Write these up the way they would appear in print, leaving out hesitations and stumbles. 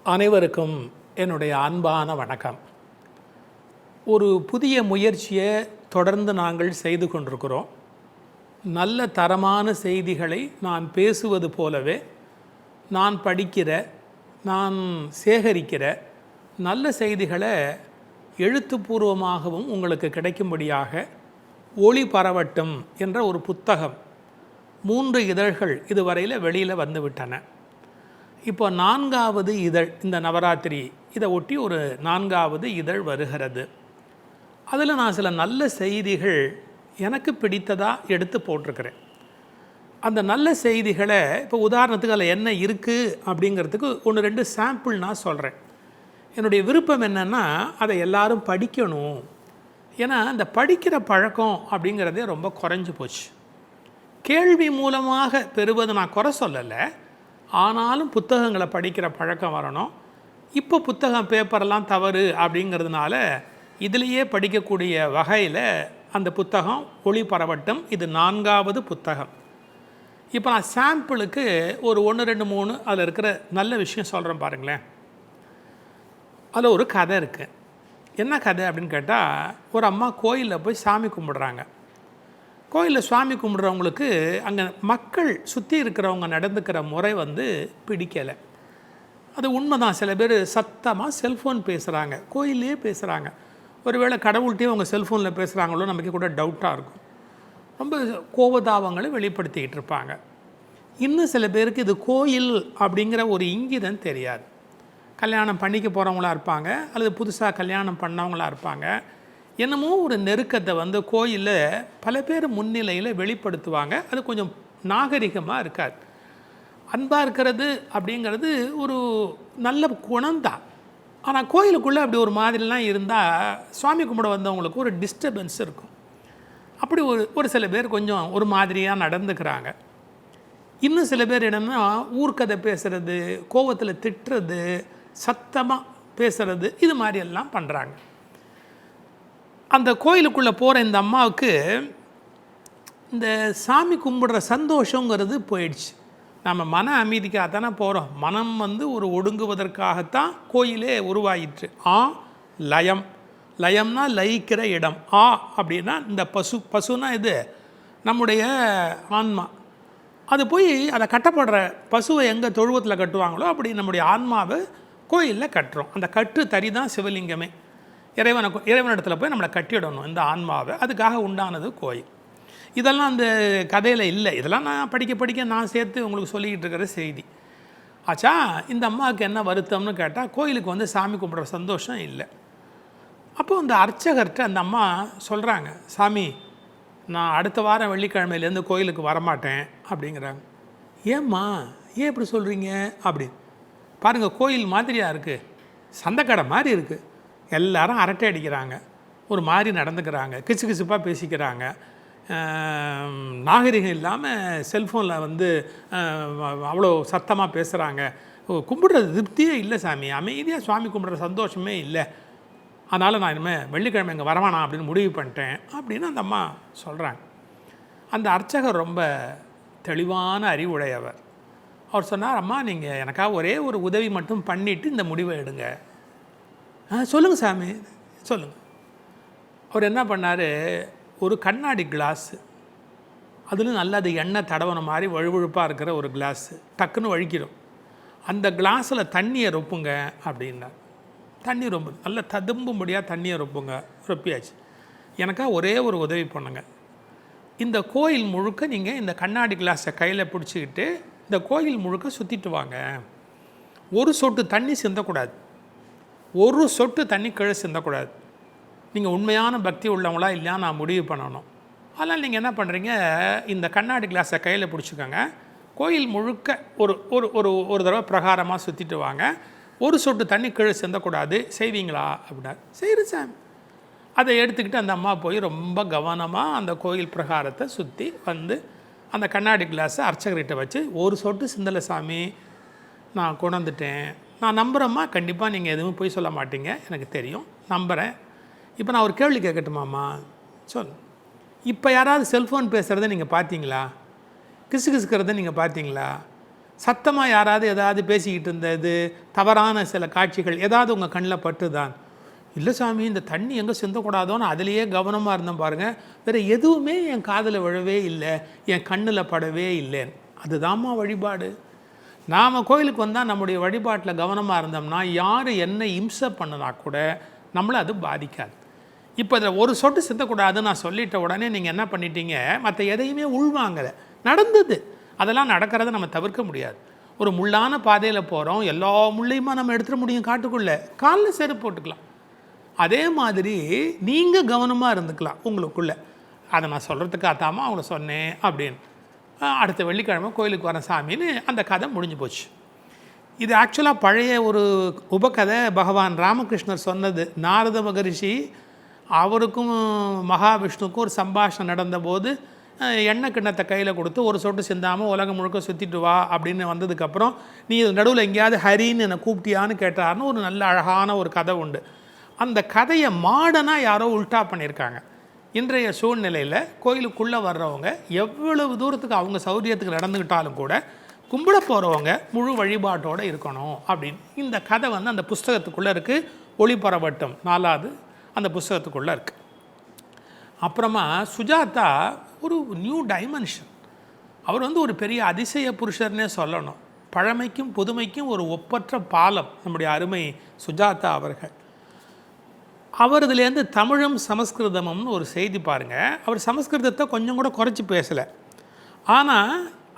அனைவருக்கும் என்னுடைய அன்பான வணக்கம். ஒரு புதிய முயற்சியை தொடர்ந்து நாங்கள் செய்து கொண்டிருக்கிறோம். நல்ல தரமான செய்திகளை நான் பேசுவது போலவே நான் படிக்கிற, நான் சேகரிக்கிற நல்ல செய்திகளை எழுத்துப்பூர்வமாகவும் உங்களுக்கு கிடைக்கும்படியாக ஒளி பரவட்டும் என்ற ஒரு புத்தகம் 3 இதழ்கள் இதுவரையில் வெளியில் வந்துவிட்டன. இப்போ 4வது இதழ், இந்த நவராத்திரி இதை ஒட்டி ஒரு 4வது இதழ் வருகிறது. அதில் நான் சில நல்ல செய்திகள் எனக்கு பிடித்ததாக எடுத்து போட்டிருக்கிறேன். அந்த நல்ல செய்திகளை இப்போ உதாரணத்துக்கு அதில் என்ன இருக்குது அப்படிங்கிறதுக்கு 1-2 சாம்பிள் நான் சொல்கிறேன். என்னுடைய விருப்பம் என்னென்னா அதை எல்லாரும் படிக்கணும். ஏன்னா அந்த படிக்கிற பழக்கம் அப்படிங்கிறதே ரொம்ப குறைஞ்சி போச்சு. கேள்வி மூலமாக பெறுவது நான் குறை சொல்லலை, ஆனாலும் புத்தகங்களை படிக்கிற பழக்கம் வரணும். இப்போ புத்தகம் பேப்பரெல்லாம் தவறு அப்படிங்கிறதுனால இதிலேயே படிக்கக்கூடிய வகையில் அந்த புத்தகம் ஒளி பரவட்டும். இது 4வது புத்தகம். இப்போ நான் சாம்பிளுக்கு ஒரு 1, 2, 3 அதில் இருக்கிற நல்ல விஷயம் சொல்கிறேன் பாருங்களேன். அதில் ஒரு கதை இருக்குது. என்ன கதை அப்படின்னு கேட்டால், ஒரு அம்மா கோயிலில் போய் சாமி கும்பிடுறாங்க. கோயிலில் சாமி கும்பிட்றவங்களுக்கு அங்கே மக்கள் சுற்றி இருக்கிறவங்க நடந்துக்கிற முறை பிடிக்கலை. அது உண்மைதான். சில பேர் சத்தமாக செல்ஃபோன் பேசுகிறாங்க, கோயிலே பேசுகிறாங்க. ஒருவேளை கடவுள்கிட்டே அவங்க செல்ஃபோனில் பேசுகிறாங்களோ நமக்கு கூட டவுட்டாக இருக்கும். ரொம்ப கோபதாபங்களை வெளிப்படுத்திக்கிட்டு இருப்பாங்க. இன்னும் சில பேருக்கு இது கோயில் அப்படிங்கிற ஒரு இங்கிதம் தெரியாது. கல்யாணம் பண்ணிக்க போகிறவங்களா இருப்பாங்க, அல்லது புதுசாக கல்யாணம் பண்ணவங்களாக இருப்பாங்க. என்னமோ ஒரு நெருக்கத்தை கோயிலில் பல பேர் முன்னிலையில் வெளிப்படுத்துவாங்க. அது கொஞ்சம் நாகரிகமாக இருக்காது. அன்பாக இருக்கிறது அப்படிங்கிறது ஒரு நல்ல குணம்தான். ஆனால் கோயிலுக்குள்ளே அப்படி ஒரு மாதிரிலாம் இருந்தால் சுவாமி கும்பிட வந்தவங்களுக்கு ஒரு டிஸ்டர்பன்ஸ் இருக்கும். அப்படி ஒரு சில பேர் கொஞ்சம் ஒரு மாதிரியாக நடந்துக்கிறாங்க. இன்னும் சில பேர் என்னென்னா ஊர்க்கதை பேசுகிறது, கோவத்தில் திட்டுறது, சத்தமாக பேசுகிறது, இது மாதிரியெல்லாம் பண்ணுறாங்க. அந்த கோயிலுக்குள்ளே போகிற இந்த அம்மாவுக்கு இந்த சாமி கும்பிடுற சந்தோஷங்கிறது போயிடுச்சு. நம்ம மன அமைதிக்காக தானே போகிறோம். மனம் ஒரு ஒடுங்குவதற்காகத்தான் கோயிலே உருவாயிற்று. லயம், லயம்னா லயிக்கிற இடம். அப்படின்னா இந்த பசுனா இது நம்முடைய ஆன்மா. அது போய் அதை கட்டப்படுற பசுவை எங்கே தொழுவத்தில் கட்டுவாங்களோ அப்படி நம்முடைய ஆன்மாவை கோயிலில் கட்டுறோம். அந்த கட்டு தறி தான் சிவலிங்கமே. இறைவனிடத்தில் போய் நம்மளை கட்டிடணும் இந்த ஆன்மாவை. அதுக்காக உண்டானது கோயில். இதெல்லாம் அந்த கதையில் இல்லை. இதெல்லாம் நான் படிக்க நான் சேர்த்து உங்களுக்கு சொல்லிக்கிட்டு இருக்கிற செய்தி ஆச்சா. இந்த அம்மாவுக்கு என்ன வருத்தம்னு கேட்டால், கோயிலுக்கு சாமி கும்பிட்ற சந்தோஷம் இல்லை. அப்போது அந்த அர்ச்சகர்கிட்ட அந்த அம்மா சொல்கிறாங்க, சாமி நான் அடுத்த வாரம் வெள்ளிக்கிழமையிலேருந்து கோயிலுக்கு வரமாட்டேன் அப்படிங்கிறாங்க. ஏம்மா ஏன் இப்படி சொல்கிறீங்க அப்படின்னு பாருங்கள். கோயில் மாதிரியாக இருக்குது, சந்தைக்கடை மாதிரி இருக்குது. எல்லாரும் அரட்டை அடிக்கிறாங்க, ஒரு மாதிரி நடந்துக்கிறாங்க, கிசு கிசுப்பாக பேசிக்கிறாங்க, நாகரிகம் இல்லாமல் செல்ஃபோனில் அவ்வளோ சத்தமாக பேசுகிறாங்க. கும்பிடுறது திருப்தியே இல்லை சாமி, அமைதியாக சுவாமி கும்பிடுற சந்தோஷமே இல்லை. அதனால் நான் இனிமேல் வெள்ளிக்கிழமை இங்கே வரவானா அப்படின்னு முடிவு பண்ணிட்டேன் அப்படின்னு அந்த அம்மா சொல்கிறாங்க. அந்த அர்ச்சகர் ரொம்ப தெளிவான அறிவுடையவர். அவர் சொன்னார், அம்மா நீங்கள் எனக்காக ஒரே ஒரு உதவி மட்டும் பண்ணிவிட்டு இந்த முடிவை எடுங்க. சொல்லுங்கள் சாமி சொல்லுங்கள். அவர் என்ன பண்ணார், ஒரு கண்ணாடி கிளாஸு, அதில் நல்லா அது எண்ணெய் தடவன மாதிரி வழுவழுப்பாக இருக்கிற ஒரு கிளாஸு, டக்குன்னு வழிக்கிறோம். அந்த கிளாஸில் தண்ணியை ரொப்புங்க அப்படின்னார். தண்ணி ரொம்ப நல்லா ததும்பும்படியாக தண்ணியை ரொப்பியாச்சு. எனக்காக ஒரே ஒரு உதவி பண்ணுங்க. இந்த கோயில் முழுக்க நீங்கள் இந்த கண்ணாடி கிளாஸை கையில் பிடிச்சிக்கிட்டு இந்த கோயில் முழுக்க சுற்றிட்டு வாங்க. ஒரு சொட்டு தண்ணி சிந்தக்கூடாது, ஒரு சொட்டு தண்ணி கீழே சிந்தக்கூடாது. நீங்கள் உண்மையான பக்தி உள்ளவங்களா இல்லையா நான் முடிவு பண்ணணும். அதனால் நீங்கள் என்ன பண்ணுறீங்க, இந்த கண்ணாடி கிளாஸை கையில் பிடிச்சிக்கோங்க, கோயில் முழுக்க ஒரு ஒரு ஒரு ஒரு தடவை பிரகாரமாக சுற்றிட்டு வாங்க, ஒரு சொட்டு தண்ணி கீழே சிந்தக்கூடாது, செய்வீங்களா அப்படின்னாரு. சரி சாமி. அதை எடுத்துக்கிட்டு அந்த அம்மா போய் ரொம்ப கவனமாக அந்த கோயில் பிரகாரத்தை சுற்றி அந்த கண்ணாடி கிளாஸை அர்ச்சகர்கிட்ட வச்சு, ஒரு சொட்டு சிந்தலை சாமி, நான் கொண்டுட்டேன், நான் நம்புகிறேம்மா, கண்டிப்பாக நீங்கள் எதுவும் போய் சொல்ல மாட்டீங்க, எனக்கு தெரியும், நம்புகிறேன். இப்போ நான் ஒரு கேள்வி கேட்கட்டுமாம்மா? சொல். இப்போ யாராவது செல்ஃபோன் பேசுகிறத நீங்கள் பார்த்தீங்களா? கிசுக்கிறத நீங்கள் பார்த்தீங்களா? சத்தமாக யாராவது ஏதாவது பேசிக்கிட்டு இருந்தது, தவறான சில காட்சிகள் ஏதாவது உங்கள் கண்ணில் பட்டுதான்? இல்லை சாமி, இந்த தண்ணி எங்கே சிந்தக்கூடாதோன்னு அதிலேயே கவனமாக இருந்தேன் பாருங்கள், வேறு எதுவுமே என் காதில் விழவே இல்லை, என் கண்ணில் படவே இல்லைன்னு. அதுதாம்மா வழிபாடு. நாம் கோயிலுக்கு வந்தால் நம்முடைய வழிபாட்டில் கவனமாக இருந்தோம்னா யார் என்ன இம்சை பண்ணினா கூட நம்மளை அது பாதிக்காது. இப்போ இதில் ஒரு சொட்டு சிந்தக்கூடாதுன்னு நான் சொல்லிட்ட உடனே நீங்கள் என்ன பண்ணிட்டீங்க, மற்ற எதையுமே உள்வாங்கலை. நடந்தது, அதெல்லாம் நடக்கிறத நம்ம தவிர்க்க முடியாது. ஒரு முள்ளான பாதையில் போகிறோம், எல்லா முள்ளையுமா நம்ம எடுத்துட முடியும் காட்டுக்குள்ளே? காலில் செருப்பு போட்டுக்கலாம். அதே மாதிரி நீங்கள் கவனமாக இருந்துக்கலாம் உங்களுக்குள்ளே. அதை நான் சொல்கிறதுக்காகத்தாமா அவங்கள சொன்னேன் அப்படின்னு. அடுத்த வெள்ளிக்கிழமை கோயிலுக்கு வரேன் சாமின்னு அந்த கதை முடிஞ்சு போச்சு. இது ஆக்சுவலாக பழைய ஒரு உபகதை. பகவான் ராமகிருஷ்ணர் சொன்னது. நாரத மகரிஷி அவருக்கும் மகாவிஷ்ணுக்கும் ஒரு சம்பாஷணம் நடந்தபோது எண்ணெய் கிண்ணத்தை கையில் கொடுத்து ஒரு சொட்டு சிந்தாமல் உலகம் முழுக்க சுற்றிட்டு வா அப்படின்னு வந்ததுக்கப்புறம், நீ நடுவில் எங்கேயாவது ஹரின்னு என்னை கூப்பிட்டியான்னு கேட்டார்னு ஒரு நல்ல அழகான ஒரு கதை உண்டு. அந்த கதையை மாடனாக யாரோ உல்ட்டா பண்ணியிருக்காங்க. இன்றைய சூழ்நிலையில் கோயிலுக்குள்ளே வர்றவங்க எவ்வளவு தூரத்துக்கு அவங்க சௌரியத்துக்கு நடந்துக்கிட்டாலும் கூட கும்பிட போகிறவங்க முழு வழிபாட்டோடு இருக்கணும் அப்படின்னு இந்த கதை அந்த புஸ்தகத்துக்குள்ளே இருக்குது. ஒளிபரவட்டும் 4வது அந்த புஸ்தகத்துக்குள்ளே இருக்குது. அப்புறமா சுஜாதா ஒரு நியூ டைமென்ஷன். அவர் ஒரு பெரிய அதிசய புருஷர்னே சொல்லணும். பழமைக்கும் புதுமைக்கும் ஒரு ஒப்பற்ற பாலம் நம்முடைய அருமை சுஜாதா அவர்கள். அவர் இதுலேருந்து தமிழும் சமஸ்கிருதமும்னு ஒரு செய்தி பாருங்கள். அவர் சமஸ்கிருதத்தை கொஞ்சம் கூட குறைச்சி பேசலை. ஆனால்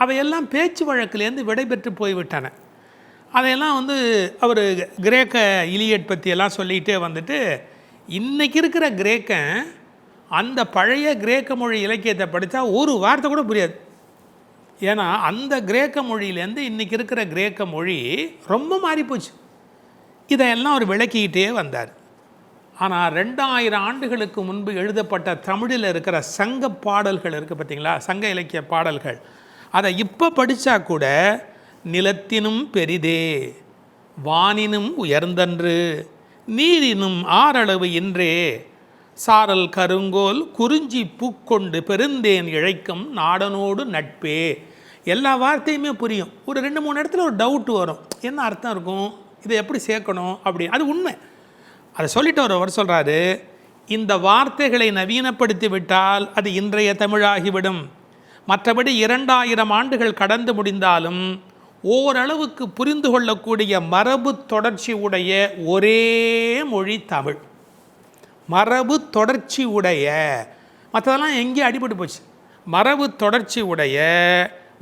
அவையெல்லாம் பேச்சு வழக்கிலேருந்து விடைபெற்று போய்விட்டன. அதையெல்லாம் அவர் கிரேக்க இலியட் பற்றியெல்லாம் சொல்லிகிட்டே வந்துட்டு, இன்றைக்கி இருக்கிற கிரேக்கன் அந்த பழைய கிரேக்க மொழி இலக்கியத்தை படித்தா ஒரு வார்த்தை கூட புரியாது. ஏன்னா அந்த கிரேக்க மொழியிலேருந்து இன்றைக்கி இருக்கிற கிரேக்க மொழி ரொம்ப மாறிப்போச்சு. இதையெல்லாம் அவர் விளக்கிக்கிட்டே வந்தார். ஆனால் 2000 ஆண்டுகளுக்கு முன்பு எழுதப்பட்ட தமிழில் இருக்கிற சங்க பாடல்கள் இருக்குது பார்த்தீங்களா, சங்க இலக்கிய பாடல்கள், அதை இப்போ படித்தா கூட நிலத்தினும் பெரிதே, வானினும் உயர்ந்தன்று, நீரினும் ஆறளவு இன்றே, சாரல் கருங்கோல் குறிஞ்சி பூக்கொண்டு பெருந்தேன் இழைக்கும் நாடனோடு நட்பே. எல்லா வார்த்தையுமே புரியும். ஒரு 2-3 இடத்துல ஒரு டவுட் வரும், என்ன அர்த்தம் இருக்கும், இதை எப்படி சேர்க்கணும் அப்படின்னு. அது உண்மை. அதை சொல்லிட்டு அவர் சொல்கிறாரு, இந்த வார்த்தைகளை நவீனப்படுத்தி விட்டால் அது இன்றைய தமிழாகிவிடும். மற்றபடி 2000 ஆண்டுகள் கடந்து முடிந்தாலும் ஓரளவுக்கு புரிந்து கொள்ளக்கூடிய மரபு தொடர்ச்சி உடைய ஒரே மொழி தமிழ். மரபு தொடர்ச்சி உடைய, மற்றதெல்லாம் எங்கேயும் அடிபட்டு போச்சு. மரபு தொடர்ச்சி உடைய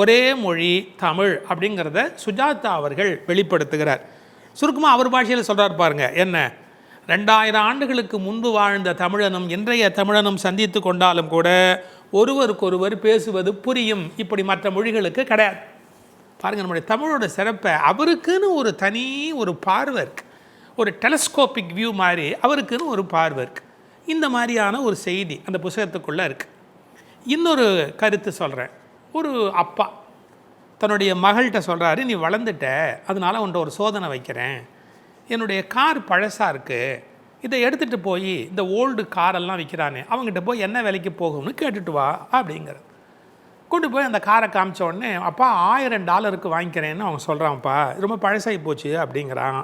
ஒரே மொழி தமிழ் அப்படிங்கிறத சுஜாதா அவர்கள் வெளிப்படுத்துகிறார். சுருக்கமாக அவர் பாஷையில் சொல்கிறார் பாருங்க. என்ன, 2000 ஆண்டுகளுக்கு முன்பு வாழ்ந்த தமிழனும் இன்றைய தமிழனும் சந்தித்து கொண்டாலும் கூட ஒருவருக்கொருவர் பேசுவது புரியும். இப்படி மற்ற மொழிகளுக்கு கிடையாது. பாருங்கள், நம்முடைய தமிழோட சிறப்பை அவருக்குன்னு ஒரு தனி ஒரு பார்வை இருக்குது. ஒரு டெலஸ்கோபிக் வியூ மாதிரி அவருக்குன்னு ஒரு பார்வை இருக்குது. இந்த மாதிரியான ஒரு செய்தி அந்த புத்தகத்துக்குள்ளே இருக்குது. இன்னொரு கருத்து சொல்கிறேன். ஒரு அப்பா தன்னுடைய மகள்கிட்ட சொல்கிறாரு, நீ வளர்ந்துட்ட, அதனால் உன்ட்ட ஒரு சோதனை வைக்கிறேன். என்னுடைய கார் பழசாக இருக்குது, இதை எடுத்துகிட்டு போய் இந்த ஓல்டு காரெல்லாம் விற்கிறானே அவங்ககிட்ட போய் என்ன விலைக்கு போகும்னு கேட்டுட்டு வா அப்படிங்கிறது. கொண்டு போய் அந்த காரை காமிச்ச உடனே, அப்பா $1000 வாங்கிக்கிறேன்னு அவங்க சொல்கிறான்ப்பா, ரொம்ப பழசாகி போச்சு அப்படிங்கிறான்.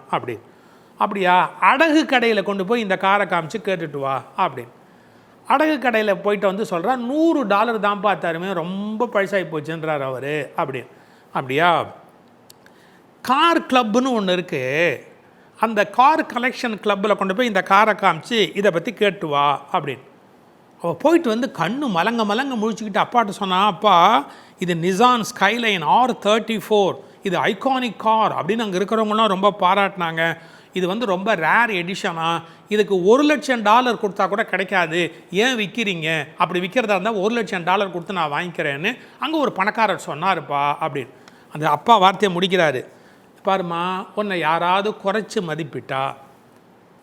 அப்படியா, அடகு கடையில் கொண்டு போய் இந்த காரை காமிச்சு கேட்டுட்டு வா அப்படின்னு. அடகு கடையில் போயிட்டு சொல்கிறான், $100 தான்ப்பா தருமே, ரொம்ப பழசாகி போச்சுன்றார் அவர் அப்படின்னு. அப்படியா, கார் கிளப்புன்னு ஒன்று இருக்குது, அந்த கார் கலெக்ஷன் கிளப்பில் கொண்டு போய் இந்த காரை காமிச்சு இதை பற்றி கேட்டு வா அப்படின்னு. அவள் போயிட்டு கண்ணு மலங்க முழிச்சுக்கிட்டு அப்பாட்ட சொன்னா, அப்பா இது நிசான் ஸ்கைலைன் R34, இது ஐகானிக் கார் அப்படின்னு அங்கே இருக்கிறவங்களாம் ரொம்ப பாராட்டினாங்க. இது ரொம்ப ரேர் எடிஷனா, இதுக்கு $1,00,000 கொடுத்தா கூட கிடைக்காது, ஏன் விற்கிறீங்க, அப்படி விற்கிறதா இருந்தால் $1,00,000 கொடுத்து நான் வாங்கிக்கிறேன்னு அங்கே ஒரு பணக்காரர் சொன்னாருப்பா அப்படின்னு. அந்த அப்பா வார்த்தையை முடிக்கிறாரு. பாருமா, உன்னை யாராவது குறைச்சி மதிப்பிட்டா,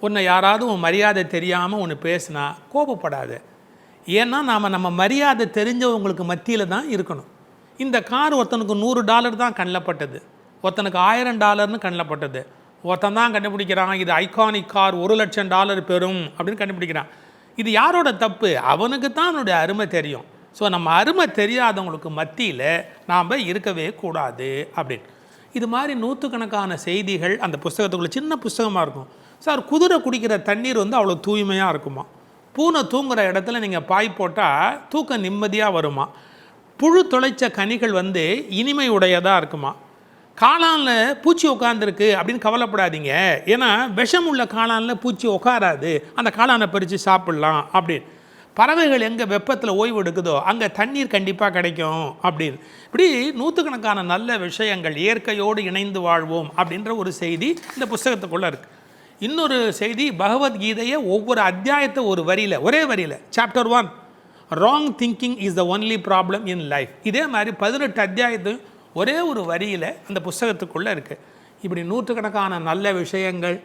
உன்னை யாராவது உன் மரியாதை தெரியாமல் ஒன்று பேசினா கோபப்படாது. ஏன்னா நாம் நம்ம மரியாதை தெரிஞ்சவங்களுக்கு மத்தியில் தான் இருக்கணும். இந்த கார் ஒருத்தனுக்கு $100 தான் கண்ணில் பட்டது, ஒருத்தனுக்கு $1000 கண்ணில் பட்டது. ஒருத்தன் தான் கண்டுபிடிக்கிறான் இது ஐகானிக் கார், $1,00,000 பெறும் அப்படின்னு கண்டுபிடிக்கிறான். இது யாரோட தப்பு? அவனுக்கு தான் அவனுடைய அருமை தெரியும். ஸோ நம்ம அருமை தெரியாதவங்களுக்கு மத்தியில் நாம் இருக்கவே கூடாது அப்படின்னு. இது மாதிரி நூற்றுக்கணக்கான செய்திகள் அந்த புஸ்தகத்துக்குள்ளே. சின்ன புஸ்தகமாக இருக்கும். சார், குதிரை குடிக்கிற தண்ணீர் வந்து அவ்வளோ தூய்மையாக இருக்குமா? பூனை தூங்குகிற இடத்துல நீங்கள் பாய் போட்டால் தூக்கம் நிம்மதியாக வருமா? புழு தொலைச்ச கனிகள் வந்து இனிமை உடையதாக இருக்குமா? காளானில் பூச்சி உட்காந்துருக்கு அப்படின்னு கவலைப்படாதீங்க. ஏன்னா விஷம் உள்ள காளானில் பூச்சி உட்காராது, அந்த காளானை பறித்து சாப்பிட்லாம் அப்படின்னு. பறவைகள் எங்கே வெப்பத்தில் ஓய்வு எடுக்குதோ அங்கே தண்ணீர் கண்டிப்பாக கிடைக்கும் அப்படின்னு. இப்படி நூற்றுக்கணக்கான நல்ல விஷயங்கள், இயற்கையோடு இணைந்து வாழ்வோம் அப்படின்ற ஒரு செய்தி இந்த புஸ்தகத்துக்குள்ளே இருக்குது. இன்னொரு செய்தி, பகவத்கீதையை ஒவ்வொரு அத்தியாயத்தை ஒரு வரியில், ஒரே வரியில், chapter 1 wrong thinking is the only problem in life. இதே மாதிரி 18 அத்தியாயத்து ஒரே ஒரு வரியில் அந்த புஸ்தகத்துக்குள்ளே இருக்குது. இப்படி நூற்றுக்கணக்கான நல்ல விஷயங்கள்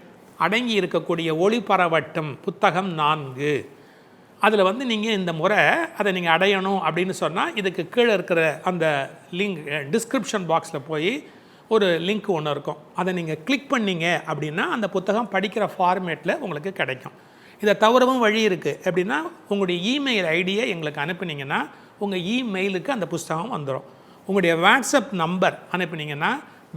அடங்கி இருக்கக்கூடிய ஒளிபரவட்டும் புத்தகம் 4. அதில் வந்து நீங்கள் இந்த முறை அதை நீங்கள் அடையணும் அப்படின்னு சொன்னால் இதுக்கு கீழே இருக்கிற அந்த லிங்க் டிஸ்கிரிப்ஷன் பாக்ஸில் போய் ஒரு லிங்க் ஒன்று இருக்கும். அதை நீங்கள் கிளிக் பண்ணிங்க அப்படின்னா அந்த புத்தகம் படிக்கிற ஃபார்மேட்டில் உங்களுக்கு கிடைக்கும். இதை தவிரவும் வழி இருக்குது. எப்படின்னா, உங்களுடைய இமெயில் ஐடியை எங்களுக்கு அனுப்புனீங்கன்னா உங்கள் இமெயிலுக்கு அந்த புஸ்தகம் வந்துடும். உங்களுடைய வாட்ஸ்அப் நம்பர் அனுப்புனீங்கன்னா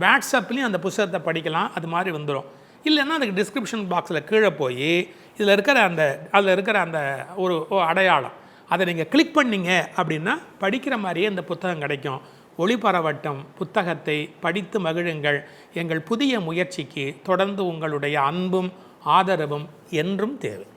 வாட்ஸ்அப்லேயும் அந்த புஸ்தகத்தை படிக்கலாம், அது மாதிரி வந்துடும். இல்லைன்னா அதுக்கு டிஸ்கிரிப்ஷன் பாக்ஸில் கீழே போய் அதில் இருக்கிற அந்த ஒரு அடையாளம், அதை நீங்கள் கிளிக் பண்ணிங்க அப்படின்னா படிக்கிற மாதிரியே இந்த புத்தகம் கிடைக்கும். ஒளிபரவட்டும் புத்தகத்தை படித்து மகிழுங்கள். எங்கள் புதிய முயற்சிக்கு தொடர்ந்து உங்களுடைய அன்பும் ஆதரவும் என்றும் தேவை.